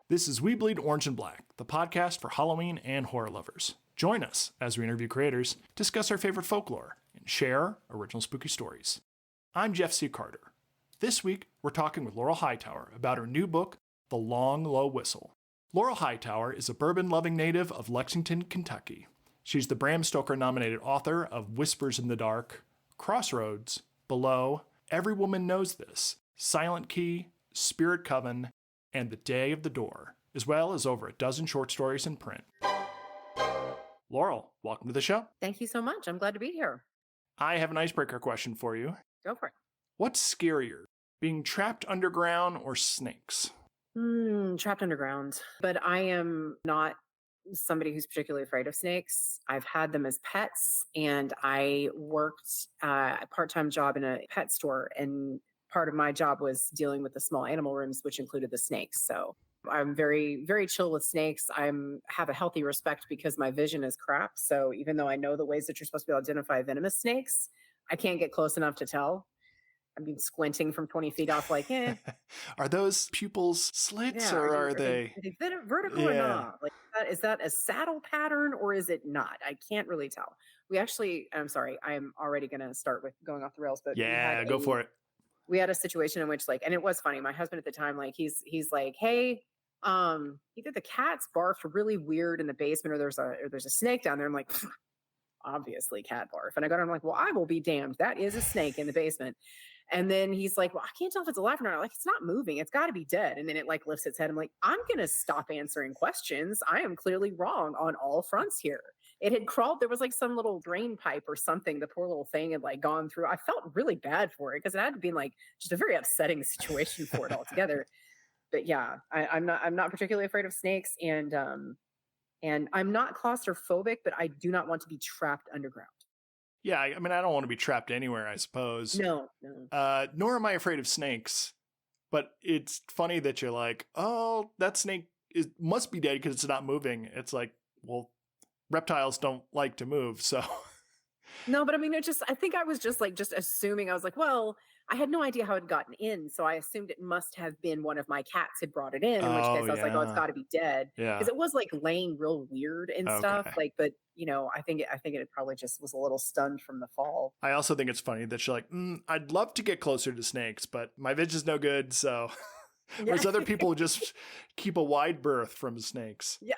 This is We Bleed Orange and Black, the podcast for Halloween and horror lovers. Join us as we interview creators, discuss our favorite folklore, and share original spooky stories. I'm Jeff C. Carter. This week, we're talking with Laurel Hightower about her new book, The Long Low Whistle. Laurel Hightower is a bourbon-loving native of Lexington, Kentucky. She's the Bram Stoker-nominated author of Whispers in the Dark, Crossroads, Below, Every Woman Knows This, Silent Key, Spirit Coven, and The Day of the Door, as well as over a dozen short stories in print. Laurel, welcome to the show. Thank you so much. I'm glad to be here. I have an icebreaker question for you. Go for it. What's scarier, being trapped underground or snakes? Trapped underground. But I am not somebody who's particularly afraid of snakes. I've had them as pets, and I worked a part-time job in a pet store, and part of my job was dealing with the small animal rooms, which included the snakes. So I'm very, very chill with snakes. Have a healthy respect because my vision is crap. So even though I know the ways that you're supposed to be able to identify venomous snakes, I can't get close enough to tell. I mean, squinting from 20 feet off, like, Are those pupils slits, or are they vertical or not? Like, is that a saddle pattern or is it not? I can't really tell. I'm sorry, I'm already going to start with going off the rails, but go for it. We had a situation in which, like, and it was funny. My husband at the time, like, he's like, hey, either the cats barfed really weird in the basement or there's a snake down there. I'm like, obviously cat barf. And I got him like, well, I will be damned. That is a snake in the basement. And then he's like, well, I can't tell if it's alive or not. I'm like, it's not moving. It's got to be dead. And then it like lifts its head. I'm like, I'm going to stop answering questions. I am clearly wrong on all fronts here. It had crawled. There was like some little drain pipe or something. The poor little thing had like gone through. I felt really bad for it because it had to be like just a very upsetting situation for it altogether. But yeah, I'm not particularly afraid of snakes, and I'm not claustrophobic, but I do not want to be trapped underground. Yeah, I mean, I don't want to be trapped anywhere, I suppose. No. Nor am I afraid of snakes. But it's funny that you're like, oh, that snake must be dead because it's not moving. It's like, well, reptiles don't like to move, so. No, but I mean, I think I was just assuming. I was like, well, I had no idea how it had gotten in. So I assumed it must have been one of my cats had brought it in which case I was like, oh, it's got to be dead. Yeah. Because it was like laying real weird and stuff. Like, but I think it probably just was a little stunned from the fall. I also think it's funny that you're like, I'd love to get closer to snakes, but my vision's no good. So whereas other people just keep a wide berth from snakes. Yeah.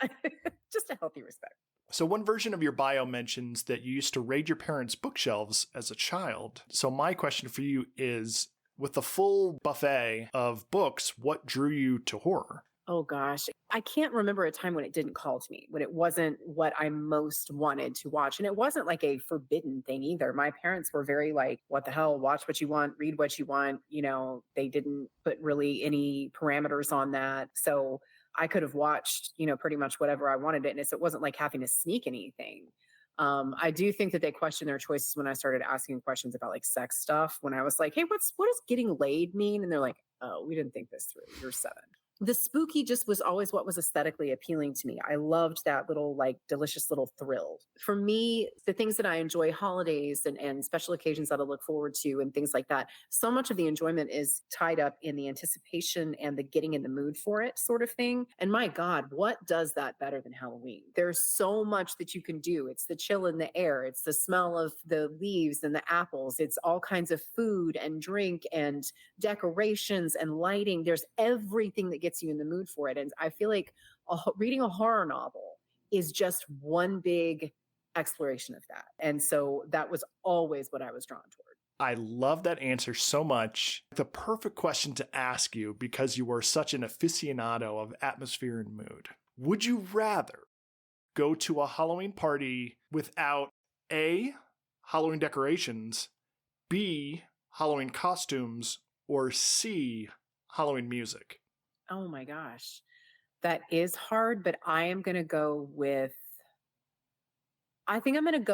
Just a healthy respect. So one version of your bio mentions that you used to raid your parents' bookshelves as a child. So my question for you is, with the full buffet of books, what drew you to horror? Oh, gosh. I can't remember a time when it didn't call to me, when it wasn't what I most wanted to watch. And it wasn't like a forbidden thing either. My parents were very like, what the hell, watch what you want, read what you want. They didn't put really any parameters on that. So I could have watched, pretty much whatever I wanted it. And it wasn't like having to sneak anything. I do think that they questioned their choices when I started asking questions about like sex stuff. When I was like, hey, what does getting laid mean? And they're like, oh, we didn't think this through. You're 7. The spooky just was always what was aesthetically appealing to me. I loved that little like delicious little thrill. For me, the things that I enjoy, holidays and special occasions that I look forward to and things like that, so much of the enjoyment is tied up in the anticipation and the getting in the mood for it sort of thing. And my God, what does that better than Halloween? There's so much that you can do. It's the chill in the air. It's the smell of the leaves and the apples. It's all kinds of food and drink and decorations and lighting. There's everything that gets you in the mood for it. And I feel like reading a horror novel is just one big exploration of that. And so that was always what I was drawn toward. I love that answer so much. The perfect question to ask you because you were such an aficionado of atmosphere and mood. Would you rather go to a Halloween party without A, Halloween decorations, B, Halloween costumes, or C, Halloween music? Oh my gosh. That is hard, but I think I'm going to go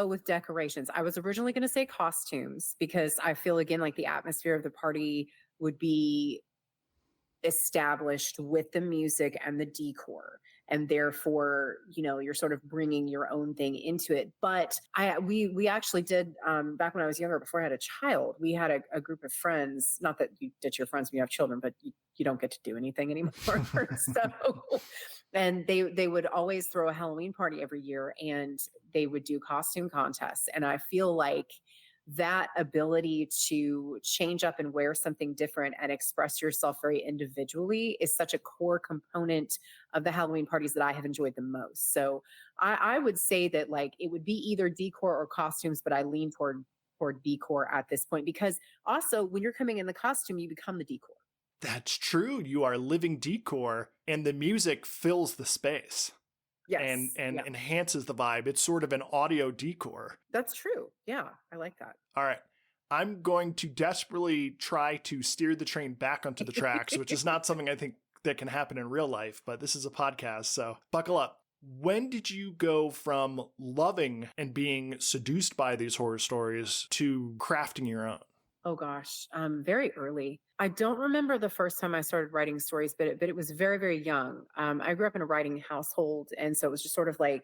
with decorations. I was originally going to say costumes because I feel, again, like the atmosphere of the party would be established with the music and the decor. and therefore, you're sort of bringing your own thing into it. But we actually did, back when I was younger, before I had a child, we had a group of friends, not that you ditch your friends when you have children, but you don't get to do anything anymore. So, and they would always throw a Halloween party every year, and they would do costume contests. And I feel like that ability to change up and wear something different and express yourself very individually is such a core component of the Halloween parties that I have enjoyed the most. So I would say that like it would be either decor or costumes, but I lean toward decor at this point, because also when you're coming in the costume, you become the decor. That's true. You are living decor, and the music fills the space. Yes. And enhances the vibe. It's sort of an audio decor. That's true. Yeah, I like that. All right. I'm going to desperately try to steer the train back onto the tracks, which is not something I think that can happen in real life, but this is a podcast, so buckle up. When did you go from loving and being seduced by these horror stories to crafting your own? Oh gosh, very early. I don't remember the first time I started writing stories, but it was very, very young. I grew up in a writing household, and so it was just sort of like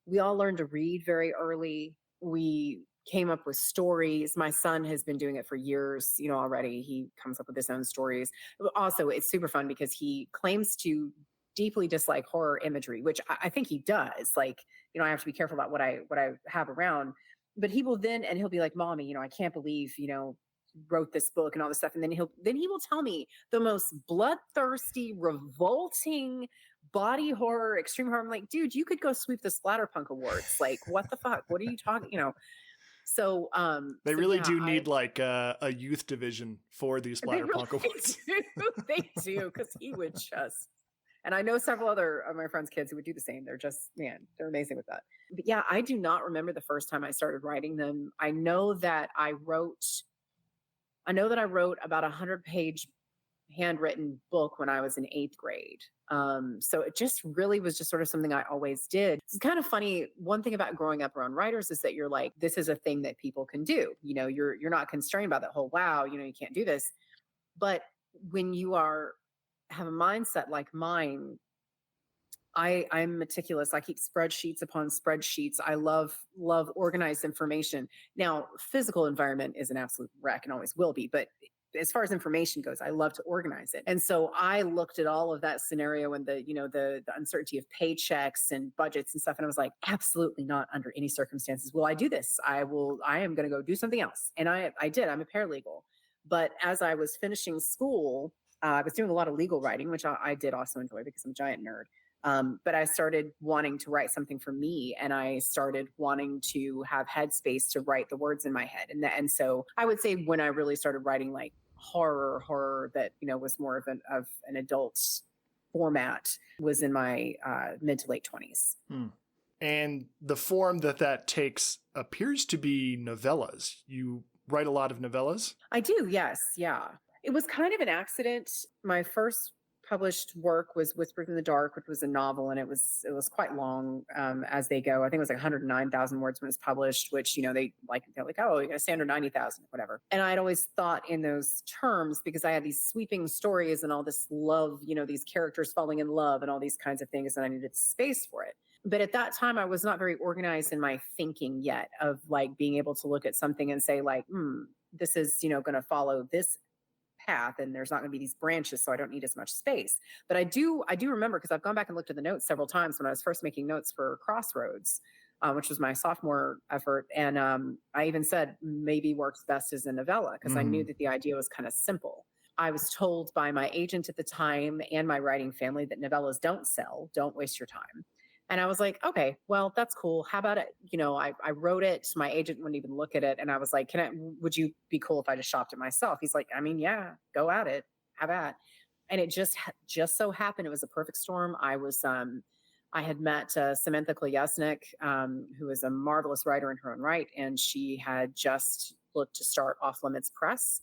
we all learned to read very early. We came up with stories. My son has been doing it for years, already. He comes up with his own stories. Also, it's super fun because he claims to deeply dislike horror imagery, which I think he does. Like, I have to be careful about what I have around. But he will and he'll be like, "Mommy, I can't believe, wrote this book and all this stuff." And then he will tell me the most bloodthirsty, revolting body horror, extreme horror. I'm like, dude, you could go sweep the Splatterpunk Awards. Like, what the fuck? What are you talking? So they really do need like a youth division for these Splatterpunk Awards. They do, because he would just. And I know several other of my friends' kids who would do the same. They're just, man, they're amazing with that. But yeah, I do not remember the first time I started writing them. I know that I wrote about 100-page handwritten book when I was in 8th grade. So it just really was just sort of something I always did. It's kind of funny. One thing about growing up around writers is that you're like, this is a thing that people can do. You're not constrained about that whole, wow, you can't do this. But when you have a mindset like mine, I'm meticulous. I keep spreadsheets upon spreadsheets. I love organized information. Now, physical environment is an absolute wreck and always will be, but as far as information goes, I love to organize it. And so I looked at all of that scenario and the uncertainty of paychecks and budgets and stuff. And I was like, absolutely not under any circumstances will I do this. I am going to go do something else. And I did. I'm a paralegal. But as I was finishing school, I was doing a lot of legal writing, which I did also enjoy because I'm a giant nerd. But I started wanting to write something for me, and I started wanting to have headspace to write the words in my head. And so I would say when I really started writing like horror that, was more of an adult format was in my mid to late 20s. And the form that takes appears to be novellas. You write a lot of novellas? I do, yes. Yeah. It was kind of an accident. My first published work was Whispers in the Dark, which was a novel, and it was quite long as they go. I think it was like 109,000 words when it was published, which, they're like, oh, you're going to say under 90,000, whatever. And I'd always thought in those terms because I had these sweeping stories and all this love, these characters falling in love and all these kinds of things, and I needed space for it. But at that time, I was not very organized in my thinking yet of like being able to look at something and say like, this is, going to follow this path and there's not going to be these branches, so I don't need as much space. But I do remember, because I've gone back and looked at the notes several times when I was first making notes for Crossroads, which was my sophomore effort. And I even said maybe works best as a novella because I knew that the idea was kind of simple. I was told by my agent at the time and my writing family that novellas don't sell, don't waste your time. And I was like, okay, well, that's cool. How about it? I wrote it. My agent wouldn't even look at it. And I was like, would you be cool if I just shopped it myself? He's like, I mean, yeah, go at it. Have at. And it just so happened. It was a perfect storm. I had met Samantha Kolyasnik, who is a marvelous writer in her own right. And she had just looked to start Off Limits Press.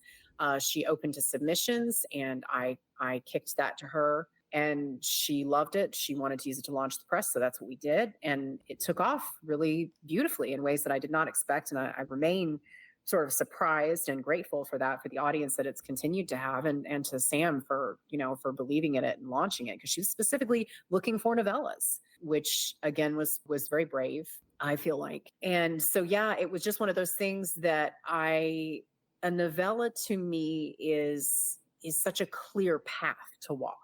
She opened to submissions and I kicked that to her. And she loved it. She wanted to use it to launch the press. So that's what we did. And it took off really beautifully in ways that I did not expect. And I remain sort of surprised and grateful for that, for the audience that it's continued to have, and to Sam for, for believing in it and launching it, because she was specifically looking for novellas, which again was very brave, I feel like. And so yeah, it was just one of those things that a novella to me is such a clear path to walk.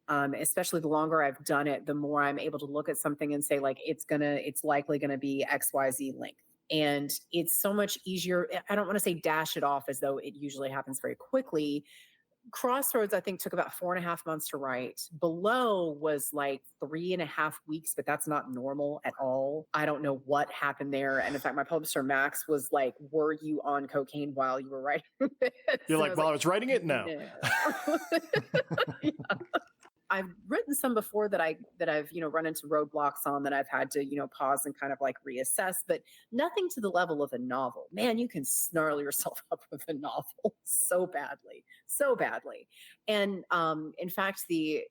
Especially the longer I've done it, the more I'm able to look at something and say, like, it's likely gonna be XYZ length. And it's so much easier. I don't want to say dash it off, as though it usually happens very quickly. Crossroads, I think, took about 4.5 months to write. Below was like 3.5 weeks, but that's not normal at all. I don't know what happened there. And in fact, my publisher, Max, was like, were you on cocaine while you were writing this? You're like, while I was writing it? No. Yeah. I've written some before that I've run into roadblocks on, that I've had to pause and kind of like reassess, but nothing to the level of a novel. Man, you can snarl yourself up with a novel so badly. And in fact, the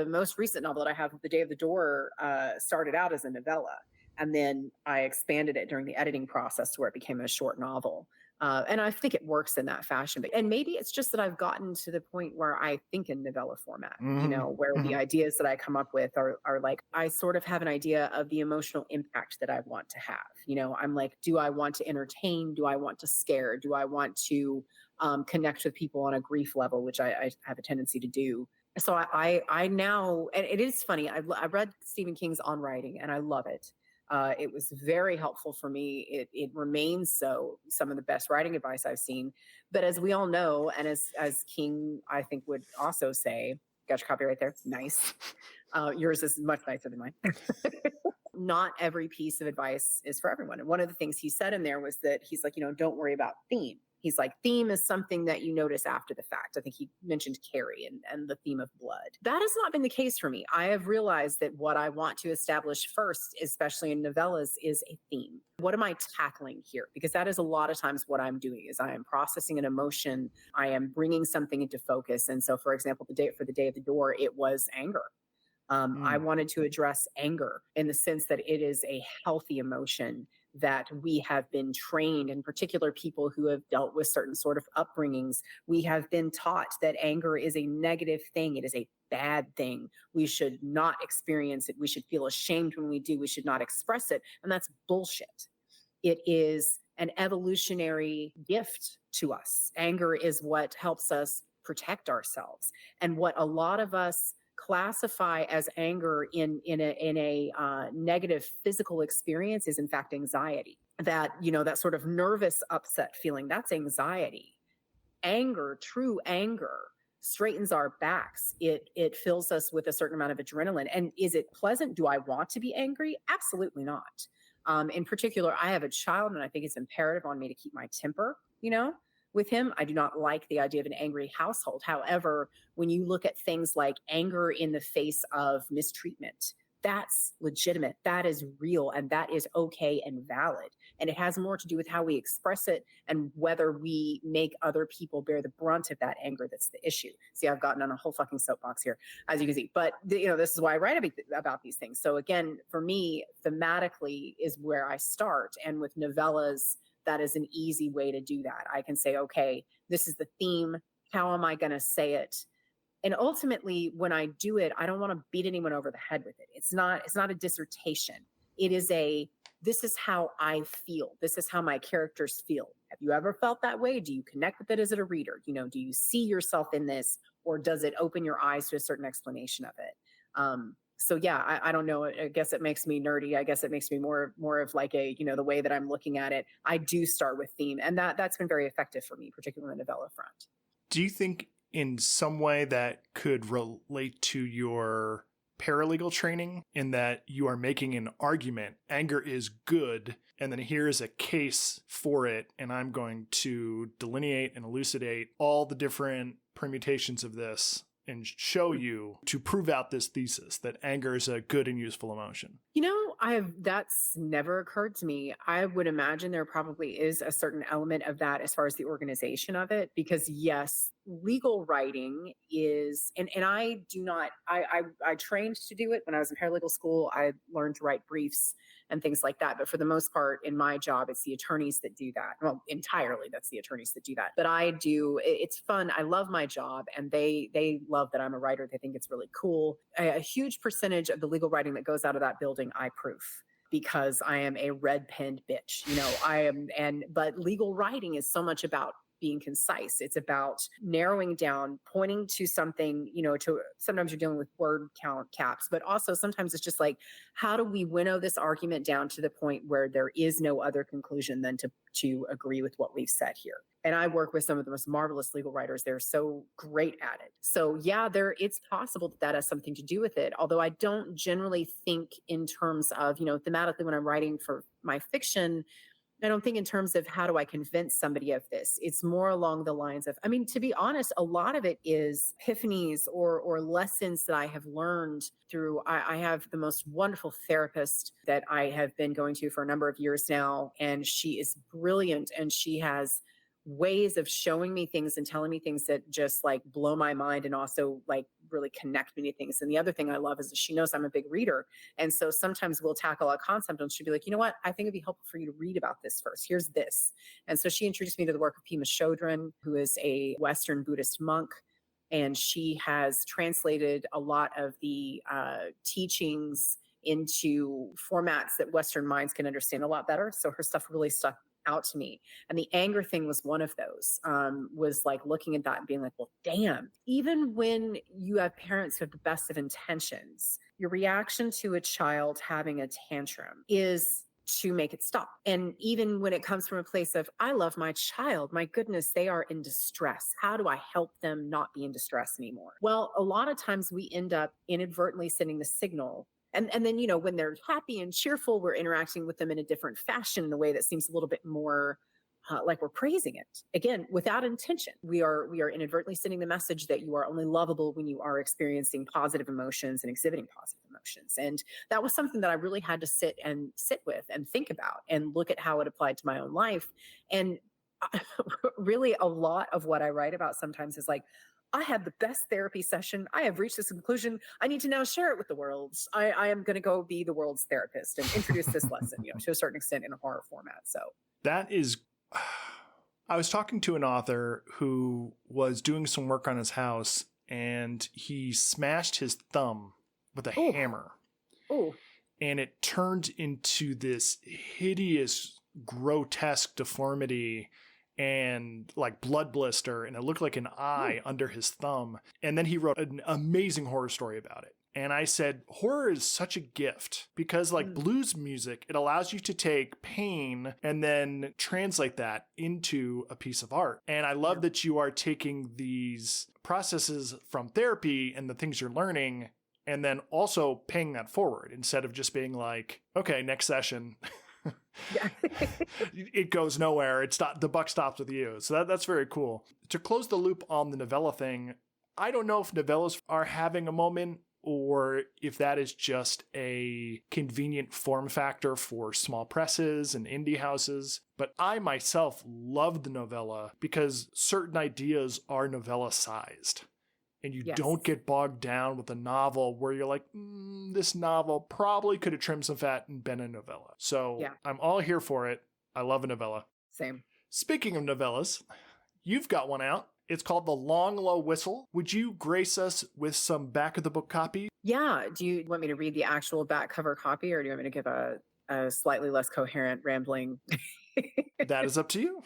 most recent novel that I have, The Day of the Door, started out as a novella, and then I expanded it during the editing process to where it became a short novel. And I think it works in that fashion. And maybe it's just that I've gotten to the point where I think in novella format, where the ideas that I come up with are like, I sort of have an idea of the emotional impact that I want to have. I'm like, do I want to entertain? Do I want to scare? Do I want to connect with people on a grief level, which I have a tendency to do. So I now, and it is funny, I read Stephen King's On Writing, and I love it. It was very helpful for me. It remains so, some of the best writing advice I've seen. But as we all know, and as King, I think, would also say, got your copy right there. Nice. Yours is much nicer than mine. Not every piece of advice is for everyone. And one of the things he said in there was that he's like, don't worry about theme. He's like, theme is something that you notice after the fact. I think he mentioned Carrie and the theme of blood. That has not been the case for me. I have realized that what I want to establish first, especially in novellas, is a theme. What am I tackling here? Because that is a lot of times what I'm doing, is I am processing an emotion. I am bringing something into focus. And so, for example, The Day of the Door, it was anger. I wanted to address anger in the sense that it is a healthy emotion that we have been trained, in particular people who have dealt with certain sort of upbringings. We have been taught that anger is a negative thing. It is a bad thing. We should not experience it. We should feel ashamed when we do. We should not express it. And that's bullshit. It is an evolutionary gift to us. Anger is what helps us protect ourselves. And what a lot of us classify as anger in a negative physical experience is in fact anxiety. That that sort of nervous upset feeling, that's anxiety. Anger, true anger, straightens our backs. It fills us with a certain amount of adrenaline. And is it pleasant? Do I want to be angry? Absolutely not. In particular, I have a child, and I think it's imperative on me to keep my temper, with him. I do not like the idea of an angry household. However, when you look at things like anger in the face of mistreatment, that's legitimate, that is real, and that is okay and valid. And it has more to do with how we express it and whether we make other people bear the brunt of that anger that's the issue. See, I've gotten on a whole fucking soapbox here, as you can see. But, this is why I write about these things. So again, for me, thematically is where I start. And with novellas, that is an easy way to do that. I can say, okay, this is the theme. How am I going to say it? And ultimately, when I do it, I don't want to beat anyone over the head with it. It's not a dissertation. It is this is how I feel. This is how my characters feel. Have you ever felt that way? Do you connect with it as a reader? Do you see yourself in this, or does it open your eyes to a certain explanation of it? So yeah, I don't know. I guess it makes me nerdy. I guess it makes me more of like the way that I'm looking at it. I do start with theme, and that's been very effective for me, particularly in the novella front. Do you think in some way that could relate to your paralegal training, in that you are making an argument, anger is good, and then here's a case for it, and I'm going to delineate and elucidate all the different permutations of this and show you to prove out this thesis that anger is a good and useful emotion? That's never occurred to me. I would imagine there probably is a certain element of that as far as the organization of it, because yes, legal writing is, and I do not, I trained to do it when I was in paralegal school. I learned to write briefs and things like that. But for the most part, in my job, it's the attorneys that do that. Well, entirely, that's the attorneys that do that. But it's fun. I love my job, and they love that I'm a writer. They think it's really cool. A huge percentage of the legal writing that goes out of that building, I proof, because I am a red penned bitch. But legal writing is so much about being concise. It's about narrowing down, pointing to something, to sometimes you're dealing with word count caps, but also sometimes it's just like, how do we winnow this argument down to the point where there is no other conclusion than to agree with what we've said here? And I work with some of the most marvelous legal writers. They're so great at it. So yeah, it's possible that has something to do with it. Although I don't generally think in terms of, thematically when I'm writing for my fiction, I don't think in terms of how do I convince somebody of this. It's more along the lines of, to be honest, a lot of it is epiphanies or lessons that I have learned through. I have the most wonderful therapist that I have been going to for a number of years now, and she is brilliant, and she has ways of showing me things and telling me things that just like blow my mind and also like really connect me to things. And the other thing I love is that she knows I'm a big reader. And so sometimes we'll tackle a concept and she'll be like, you know what, I think it'd be helpful for you to read about this first. Here's this. And so she introduced me to the work of Pema Chodron, who is a Western Buddhist monk. And she has translated a lot of the teachings into formats that Western minds can understand a lot better. So her stuff really stuck out to me. And the anger thing was one of those, was like looking at that and being like, well, damn, even when you have parents who have the best of intentions, your reaction to a child having a tantrum is to make it stop. And even when it comes from a place of, I love my child, my goodness, they are in distress. How do I help them not be in distress anymore? Well, a lot of times we end up inadvertently sending the signal. And then, when they're happy and cheerful, we're interacting with them in a different fashion, in a way that seems a little bit more like we're praising it. Again, without intention. We are inadvertently sending the message that you are only lovable when you are experiencing positive emotions and exhibiting positive emotions. And that was something that I really had to sit with and think about and look at how it applied to my own life. And really a lot of what I write about sometimes is like, I had the best therapy session. I have reached this conclusion. I need to now share it with the world. I am going to go be the world's therapist and introduce this lesson, to a certain extent in a horror format. So that is, I was talking to an author who was doing some work on his house and he smashed his thumb with a hammer. Oh. And it turned into this hideous, grotesque deformity and like blood blister, and it looked like an eye under his thumb. And then he wrote an amazing horror story about it. And I said, horror is such a gift because like blues music, it allows you to take pain and then translate that into a piece of art. And I love that you are taking these processes from therapy and the things you're learning and then also paying that forward instead of just being like, okay, next session. Yeah. It goes nowhere. The buck stops with you. So that's very cool. To close the loop on the novella thing, I don't know if novellas are having a moment or if that is just a convenient form factor for small presses and indie houses. But I myself love the novella because certain ideas are novella sized. And you don't get bogged down with a novel where you're like, this novel probably could have trimmed some fat and been a novella. So I'm all here for it. I love a novella. Same. Speaking of novellas, you've got one out. It's called The Long Low Whistle. Would you grace us with some back of the book copy? Yeah. Do you want me to read the actual back cover copy, or do you want me to give a slightly less coherent, rambling? That is up to you.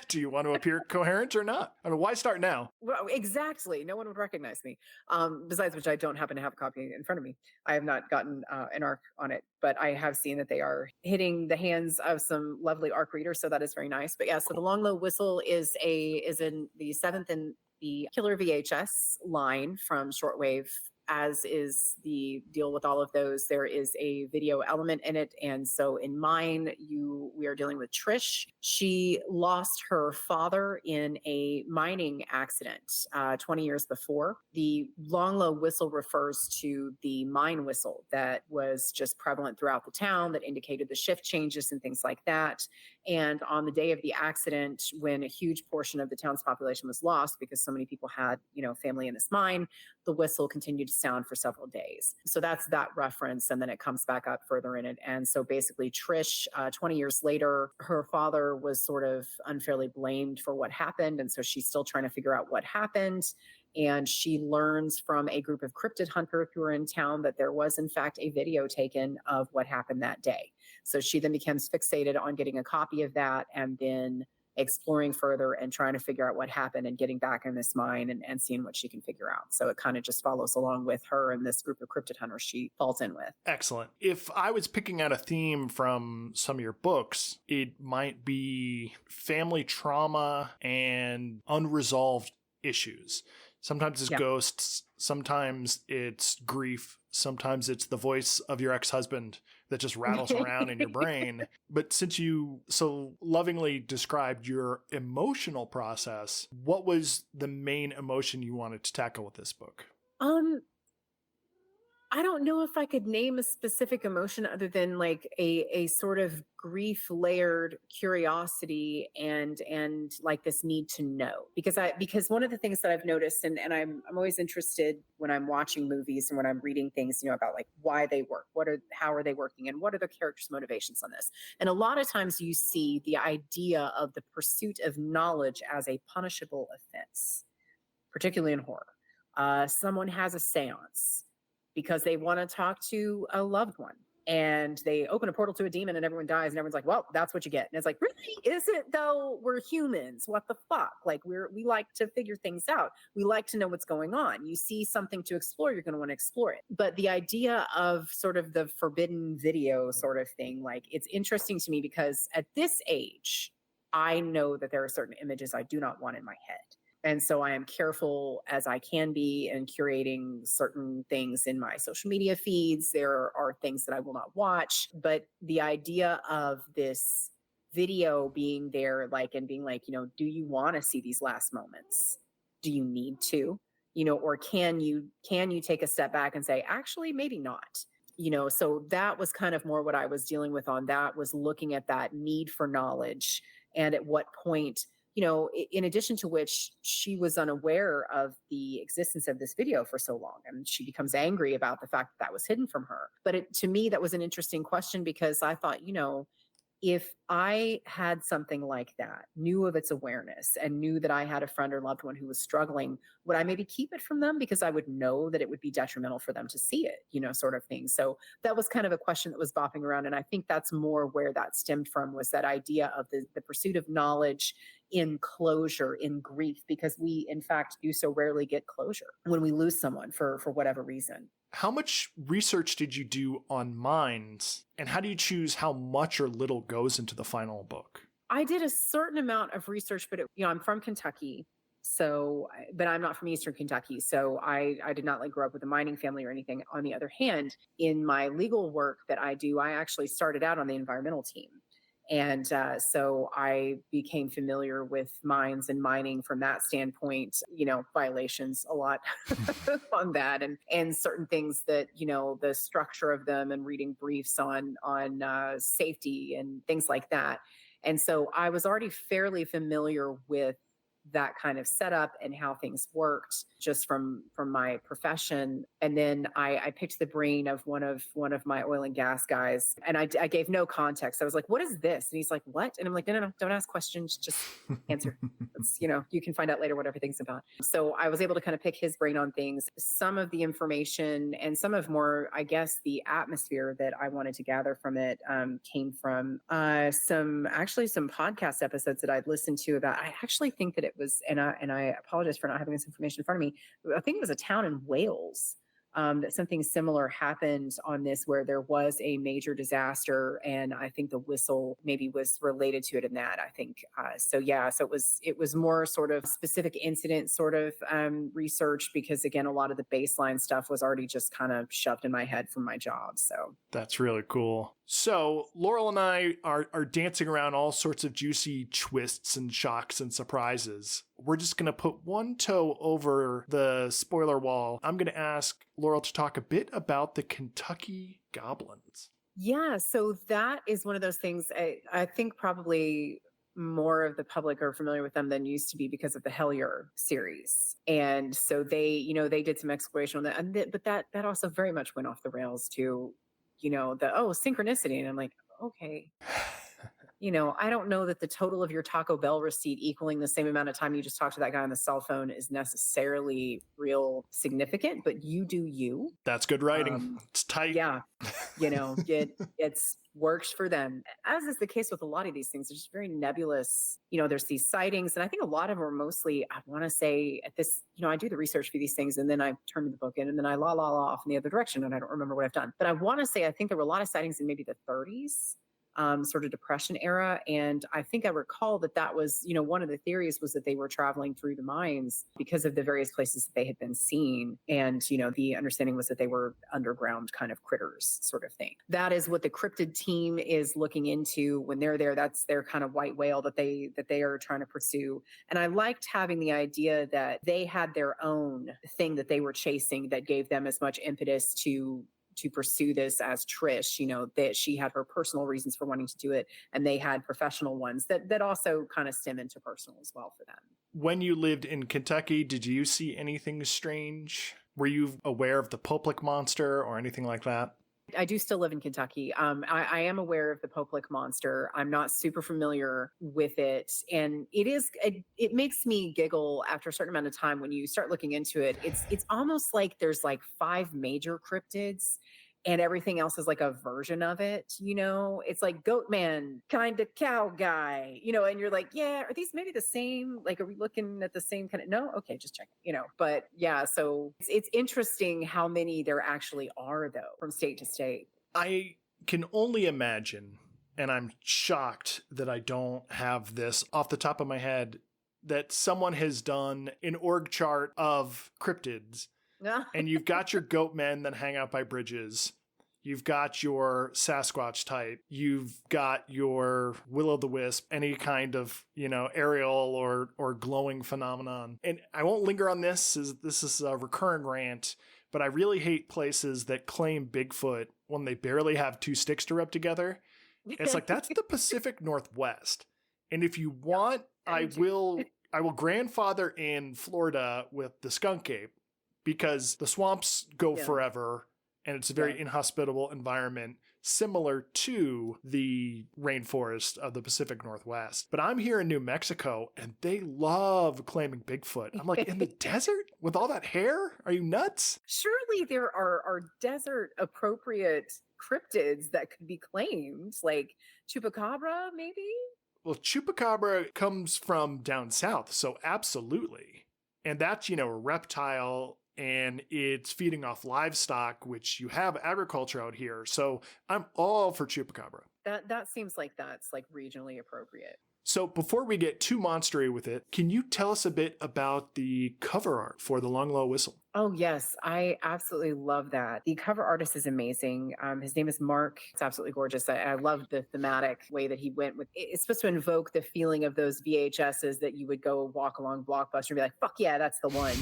Do you want to appear coherent or not? I mean, why start now? Well, exactly. No one would recognize me. Besides which, I don't happen to have a copy in front of me. I have not gotten an ARC on it, but I have seen that they are hitting the hands of some lovely ARC readers, so that is very nice. But yeah, so The Long Low Whistle is in the 7th in the Killer VHS line from Shortwave. As is the deal with all of those, there is a video element in it. And so in mine, we are dealing with Trish. She lost her father in a mining accident 20 years before. The long, low whistle refers to the mine whistle that was just prevalent throughout the town that indicated the shift changes and things like that. And on the day of the accident, when a huge portion of the town's population was lost because so many people had, family in this mine, the whistle continued to sound for several days. So that's that reference. And then it comes back up further in it. And so basically Trish, 20 years later, her father was sort of unfairly blamed for what happened. And so she's still trying to figure out what happened. And she learns from a group of cryptid hunters who are in town that there was, in fact, a video taken of what happened that day. So she then becomes fixated on getting a copy of that and then exploring further and trying to figure out what happened and getting back in this mine and seeing what she can figure out. So it kind of just follows along with her and this group of cryptid hunters she falls in with. Excellent. If I was picking out a theme from some of your books, it might be family trauma and unresolved issues. Sometimes it's ghosts, sometimes it's grief, sometimes it's the voice of your ex-husband that just rattles around in your brain. But since you so lovingly described your emotional process, what was the main emotion you wanted to tackle with this book? I don't know if I could name a specific emotion other than like a sort of grief layered curiosity and like this need to know, because one of the things that I've noticed and I'm always interested when I'm watching movies and when I'm reading things, about like why they work, how are they working and what are the characters' motivations on this. And a lot of times you see the idea of the pursuit of knowledge as a punishable offense, particularly in horror. Someone has a seance because they want to talk to a loved one and they open a portal to a demon and everyone dies and everyone's like, well, that's what you get. And it's like, really? Is it though? We're humans. What the fuck? Like we like to figure things out. We like to know what's going on. You see something to explore, you're going to want to explore it. But the idea of sort of the forbidden video sort of thing, like it's interesting to me because at this age, I know that there are certain images I do not want in my head. And so I am careful as I can be in curating certain things in my social media feeds. There are things that I will not watch, but the idea of this video being there, like, and being like, do you want to see these last moments? Do you need to, or can you take a step back and say, actually, maybe not? So that was kind of more what I was dealing with on that, was looking at that need for knowledge and at what point, in addition to which she was unaware of the existence of this video for so long. And she becomes angry about the fact that was hidden from her. But to me, that was an interesting question because I thought, if I had something like that, knew of its awareness and knew that I had a friend or loved one who was struggling, would I maybe keep it from them because I would know that it would be detrimental for them to see it, sort of thing. So that was kind of a question that was bopping around. And I think that's more where that stemmed from, was that idea of the pursuit of knowledge in closure, in grief, because we, in fact, do so rarely get closure when we lose someone for whatever reason. How much research did you do on mines, and how do you choose how much or little goes into the final book? I did a certain amount of research, but I'm from Kentucky, but I'm not from Eastern Kentucky. So I did not grow up with a mining family or anything. On the other hand, in my legal work that I do, I actually started out on the environmental team. And so I became familiar with mines and mining from that standpoint, violations a lot on that and certain things that, the structure of them and reading briefs on safety and things like that. And so I was already fairly familiar with that kind of setup and how things worked just from my profession. And then I picked the brain of one of my oil and gas guys, and I gave no context. I was like, what is this? And he's like, what? And I'm like, no, don't ask questions, just answer. It's, you can find out later what everything's about. So I was able to kind of pick his brain on things. Some of the information and some of more, I guess, the atmosphere that I wanted to gather from it came from some podcast episodes that I'd listened to about, I actually think that it was, and I apologize for not having this information in front of me. I think it was a town in Wales that something similar happened on this, where there was a major disaster, and I think the whistle maybe was related to it in that. I think so. It was more sort of specific incident sort of research, because again, a lot of the baseline stuff was already just kind of shoved in my head from my job. So that's really cool. So Laurel and I are dancing around all sorts of juicy twists and shocks and surprises. We're just going to put one toe over the spoiler wall. I'm going to ask Laurel to talk a bit about the Kentucky Goblins. Yeah, so that is one of those things I think probably more of the public are familiar with them than used to be because of the Hellier series. And so they did some exploration on that. But that also very much went off the rails to, synchronicity. And I'm like, okay. I don't know that the total of your Taco Bell receipt equaling the same amount of time you just talked to that guy on the cell phone is necessarily real significant, but you do you. That's good writing. It's tight. Yeah. It's works for them. As is the case with a lot of these things, they're just very nebulous. There's these sightings, and I think a lot of them are mostly, I want to say at this, I do the research for these things, and then I turn the book in, and then I la off in the other direction, and I don't remember what I've done. But I want to say, I think there were a lot of sightings in maybe the 30s. Sort of Depression era. And I think I recall that was, one of the theories was that they were traveling through the mines because of the various places that they had been seen. And, the understanding was that they were underground kind of critters sort of thing. That is what the cryptid team is looking into when they're there. That's their kind of white whale that they are trying to pursue. And I liked having the idea that they had their own thing that they were chasing that gave them as much impetus to pursue this as Trish, that she had her personal reasons for wanting to do it. And they had professional ones that also kind of stem into personal as well for them. When you lived in Kentucky, did you see anything strange? Were you aware of the Poplick monster or anything like that? I do still live in Kentucky. I am aware of the Poplick monster. I'm not super familiar with it. And it makes me giggle after a certain amount of time when you start looking into it. It's almost like there's like 5 major cryptids and everything else is like a version of it. It's like Goat Man, kind of cow guy, and you're like, yeah, are these maybe the same? Like, are we looking at the same kind of, no? Okay, just check, but yeah, so it's interesting how many there actually are though, from state to state. I can only imagine, and I'm shocked that I don't have this off the top of my head, that someone has done an org chart of cryptids. And you've got your goat men that hang out by bridges. You've got your Sasquatch type. You've got your will-o'-the-wisp, any kind of, aerial or glowing phenomenon. And I won't linger on this. This is a recurring rant, but I really hate places that claim Bigfoot when they barely have 2 sticks to rub together. It's like, that's the Pacific Northwest. And if you want, I will grandfather in Florida with the skunk ape, because the swamps go forever and it's a very inhospitable environment, similar to the rainforest of the Pacific Northwest. But I'm here in New Mexico and they love claiming Bigfoot. I'm like, in the desert with all that hair? Are you nuts? Surely there are desert appropriate cryptids that could be claimed, like Chupacabra, maybe? Well, Chupacabra comes from down south, so absolutely. And that's, a reptile, and it's feeding off livestock, which you have agriculture out here. So I'm all for Chupacabra. That seems like that's like regionally appropriate. So before we get too monstery with it, can you tell us a bit about the cover art for The Long Low Whistle? Oh, yes. I absolutely love that. The cover artist is amazing. His name is Mark. It's absolutely gorgeous. I love the thematic way that he went with it. It's supposed to invoke the feeling of those VHSs that you would go walk along Blockbuster and be like, fuck yeah, that's the one,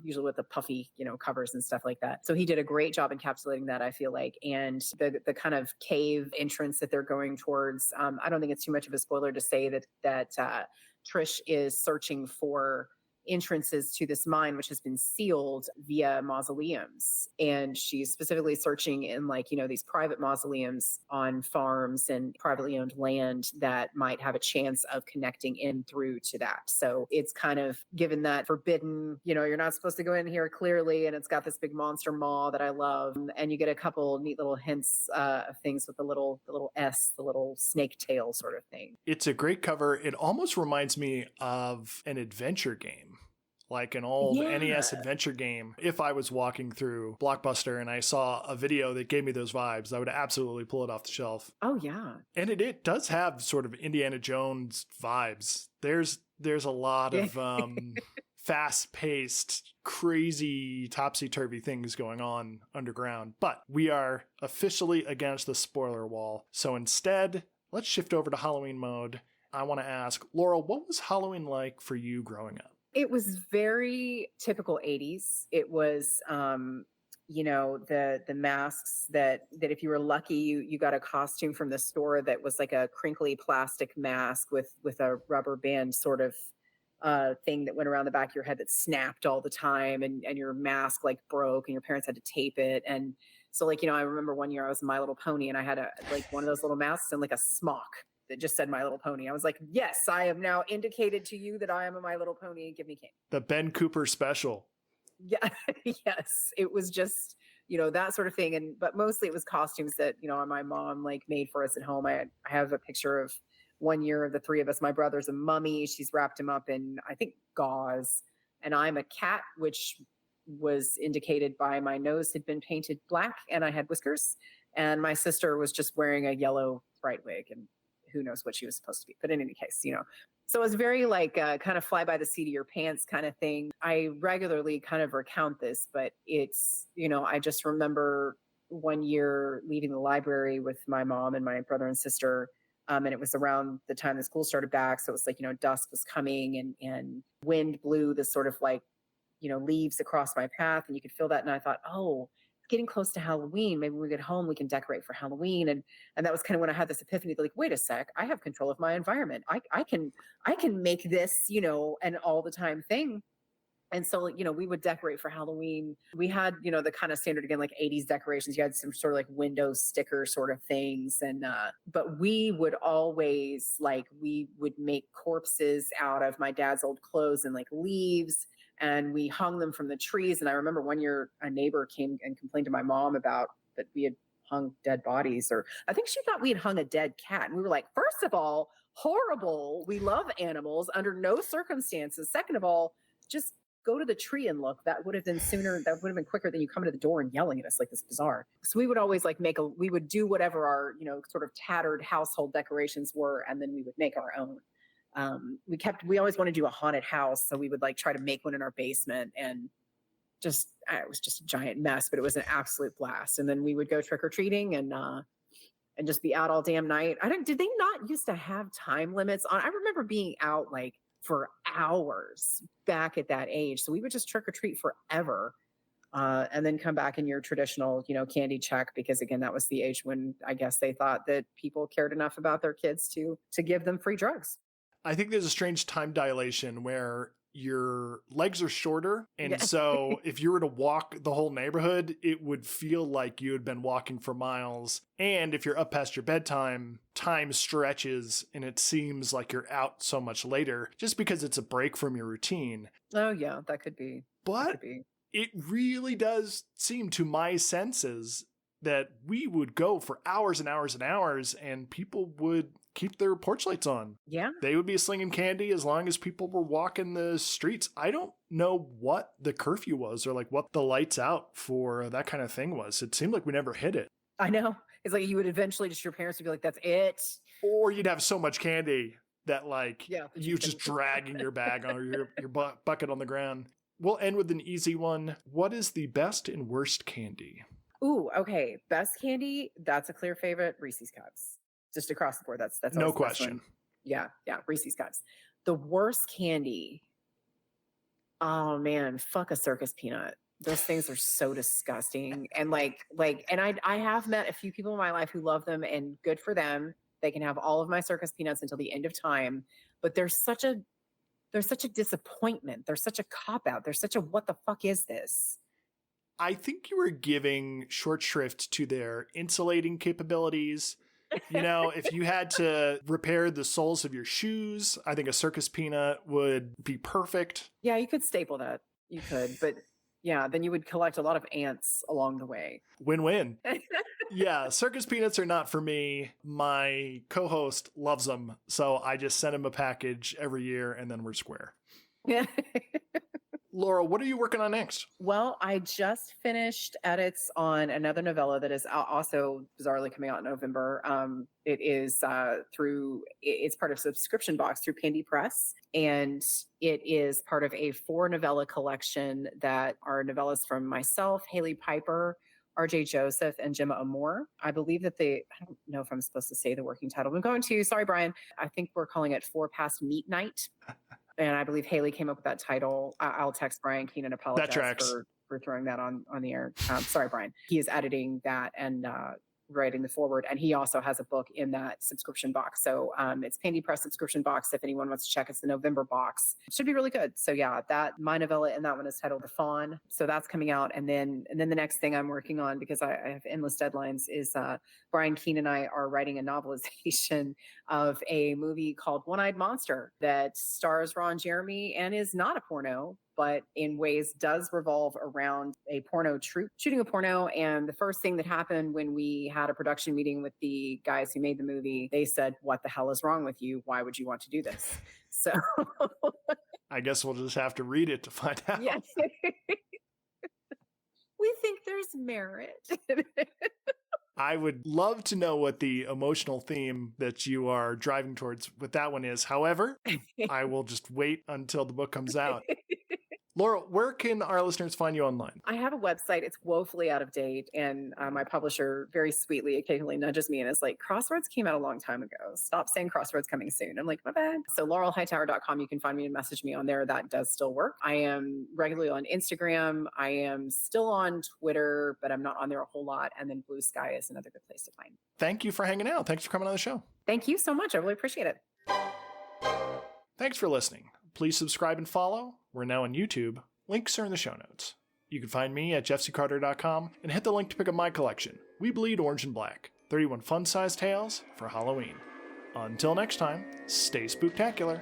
usually with the puffy, covers and stuff like that. So he did a great job encapsulating that, I feel like. And the kind of cave entrance that they're going towards, I don't think it's too much of a spoiler to say that Trish is searching for entrances to this mine, which has been sealed via mausoleums. And she's specifically searching in these private mausoleums on farms and privately owned land that might have a chance of connecting in through to that. So it's kind of given that forbidden, you're not supposed to go in here clearly. And it's got this big monster maw that I love. And you get a couple neat little hints of things with the little S, the little snake tail sort of thing. It's a great cover. It almost reminds me of an adventure game. Like an old NES adventure game. If I was walking through Blockbuster and I saw a video that gave me those vibes, I would absolutely pull it off the shelf. Oh, yeah. And it does have sort of Indiana Jones vibes. There's a lot of fast-paced, crazy, topsy-turvy things going on underground. But we are officially against the spoiler wall. So instead, let's shift over to Halloween mode. I want to ask, Laurel, what was Halloween like for you growing up? It was very typical 80s. It was, the masks that if you were lucky, you got a costume from the store that was like a crinkly plastic mask with a rubber band sort of thing that went around the back of your head that snapped all the time, and your mask like broke and your parents had to tape it. And so like, I remember one year I was My Little Pony and I had one of those little masks and like a smock that just said My Little Pony. I was like, yes, I have now indicated to you that I am a My Little Pony and give me candy. The Ben Cooper special. Yeah. Yes. It was just, that sort of thing. But mostly it was costumes that, my mom like made for us at home. I have a picture of one year of the three of us. My brother's a mummy. She's wrapped him up in, I think, gauze. And I'm a cat, which was indicated by my nose had been painted black and I had whiskers. And my sister was just wearing a yellow bright wig, and who knows what she was supposed to be. But in any case, so it was very like kind of fly by the seat of your pants kind of thing. I regularly kind of recount this, but it's, I just remember one year leaving the library with my mom and my brother and sister. And it was around the time the school started back. So it was like, dusk was coming and wind blew this sort of like, leaves across my path, and you could feel that. And I thought, oh, getting close to Halloween. Maybe when we get home, we can decorate for Halloween. And that was kind of when I had this epiphany, like, wait a sec, I have control of my environment. I can make this, an all the time thing. And so, we would decorate for Halloween. We had, the kind of standard, again, like 80s decorations. You had some sort of like window sticker sort of things. And, but we would always we would make corpses out of my dad's old clothes and like leaves. And we hung them from the trees. And I remember one year a neighbor came and complained to my mom about that we had hung dead bodies, or I think she thought we had hung a dead cat. And we were like, first of all, horrible. We love animals under no circumstances. Second of all, just go to the tree and look. That would have been sooner. That would have been quicker than you coming to the door and yelling at us like this bizarre. So we would always we would do whatever our, sort of tattered household decorations were. And then we would make our own. We always want to do a haunted house. So we would try to make one in our basement, and it was just a giant mess, but it was an absolute blast. And then we would go trick-or-treating and just be out all damn night. Did they not used to have time limits on? I remember being out for hours back at that age. So we would just trick-or-treat forever. And then come back in your traditional, candy check, because again, that was the age when I guess they thought that people cared enough about their kids to give them free drugs. I think there's a strange time dilation where your legs are shorter. And so if you were to walk the whole neighborhood, it would feel like you had been walking for miles. And if you're up past your bedtime, time stretches and it seems like you're out so much later just because it's a break from your routine. Oh, yeah, that could be. But it really does seem to my senses that we would go for hours and hours and hours, and people would keep their porch lights on. Yeah. They would be slinging candy as long as people were walking the streets. I don't know what the curfew was or what the lights out for that kind of thing was. It seemed like we never hit it. I know. It's like you would eventually your parents would be like, that's it. Or you'd have so much candy that you just dragging your bag or your bucket on the ground. We'll end with an easy one. What is the best and worst candy? Ooh, okay. Best candy, that's a clear favorite. Reese's Cups. Just across the board. That's no question. Yeah, Reese's Cups. The worst candy. Oh man, fuck a circus peanut. Those things are so disgusting. And and I have met a few people in my life who love them, and good for them. They can have all of my circus peanuts until the end of time. But they're such a disappointment. They're such a cop-out. They're such a what the fuck is this? I think you were giving short shrift to their insulating capabilities. If you had to repair the soles of your shoes, I think a circus peanut would be perfect. Yeah, you could staple that. You could, but yeah, then you would collect a lot of ants along the way. Win-win. Yeah, circus peanuts are not for me. My co-host loves them, so I just send him a package every year, and then we're square. Yeah. Laurel, what are you working on next? Well, I just finished edits on another novella that is also bizarrely coming out in November. It is it's part of a subscription box through Pandy Press, and it is part of a 4-novella collection that are novellas from myself, Haley Piper, RJ Joseph, and Gemma Amore. I believe that I don't know if I'm supposed to say the working title. I'm going to, sorry, Brian. I think we're calling it 4 Past Meat Night. And I believe Haley came up with that title. I'll text Brian Keenan, apologize for throwing that on the air. Sorry, Brian. He is editing that and writing the forward, and he also has a book in that subscription box. So it's Pandy Press subscription box. If anyone wants to check, it's the November box. It should be really good. So yeah, that my novella in that one is titled The Fawn. So that's coming out, and then the next thing I'm working on, because I have endless deadlines, is Brian Keene and I are writing a novelization of a movie called One-Eyed Monster that stars Ron Jeremy and is not a porno, but in ways does revolve around a porno troupe shooting a porno. And the first thing that happened when we had a production meeting with the guys who made the movie, they said, "What the hell is wrong with you? Why would you want to do this?" So I guess we'll just have to read it to find out. Yes. We think there's merit. I would love to know what the emotional theme that you are driving towards with that one is. However, I will just wait until the book comes out. Laurel, where can our listeners find you online? I have a website. It's woefully out of date. And my publisher very sweetly occasionally nudges me and is like, Crossroads came out a long time ago. Stop saying Crossroads coming soon. I'm like, my bad. So laurelhightower.com, you can find me and message me on there. That does still work. I am regularly on Instagram. I am still on Twitter, but I'm not on there a whole lot. And then Blue Sky is another good place to find me. Thank you for hanging out. Thanks for coming on the show. Thank you so much. I really appreciate it. Thanks for listening. Please subscribe and follow. We're now on YouTube. Links are in the show notes. You can find me at jeffccarter.com and hit the link to pick up my collection, We Bleed Orange and Black, 31 fun-sized tales for Halloween. Until next time, stay spooktacular.